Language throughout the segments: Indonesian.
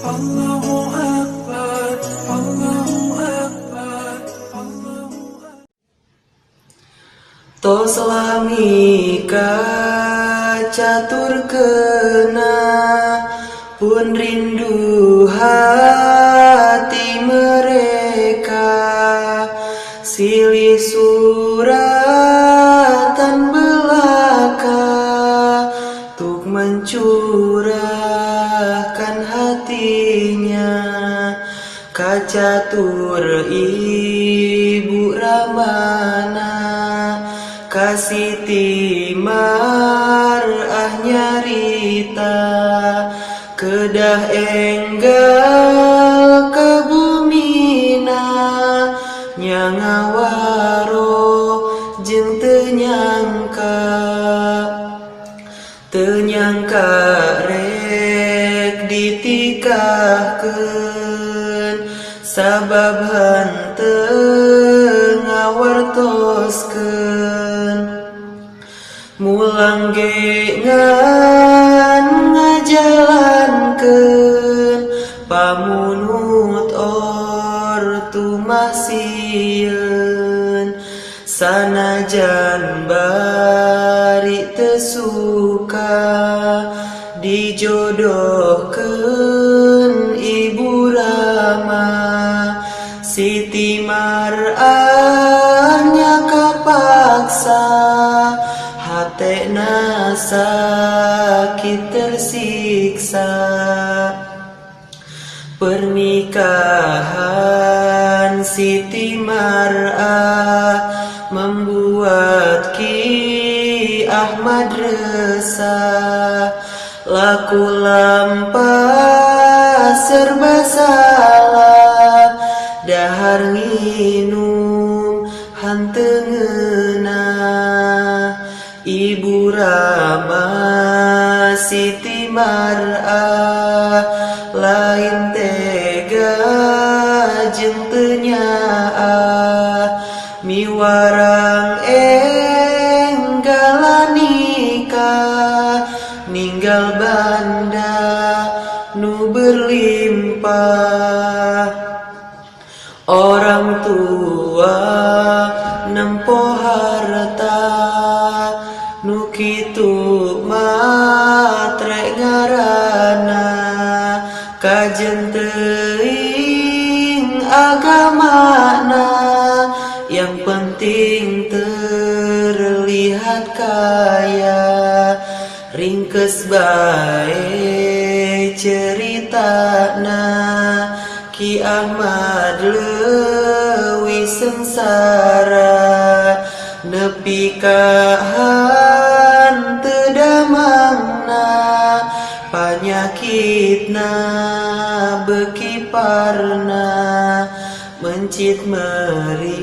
Allahu Akbar, Allahu Akbar, Allahu Akbar. Tos lami catur kena, pun rindu hati mereka, silih suratan belaka, tuk mencurahkan hatinya, kacatur ibu ramana, kasih timar nyarita, kedah enggal kabumina, nyangawaro jeung tenyangka rek ditikahkeun, sabab henteu ngawartoskeun, mulang ge ngan ngajalankeun, pamunut ortu masieun, sanajan bari teu suka dijodohkeun ibu rama, Siti Mar'ahnya kapaksa, hatena sakit tersiksa. Pernikahan Siti Mar'ah membuat Ki Ahmad resah, laku lampah serba salah, dahar nginum hanteu ngeunah. Ibu Rama Siti Mar'ah lain tega jeung teu nyaah, miwarang enggal nikah, ninggal banda nu berlimpah. Orang tua nempo harta, nu kitu matre ngaranna, kajen teuing agamana, yang penting terlihat kaya. Ringkes bae ceritana, Ki Ahmad leuwih sengsara, nepi ka hanteu damangna, panyakitna beuki parna, mencit meri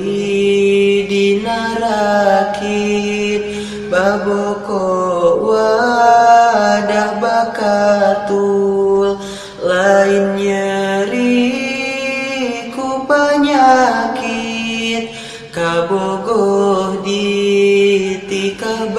dina rakit, baboko wadah bakatul, lain nyeri ku panyakit, kabogoh di tikah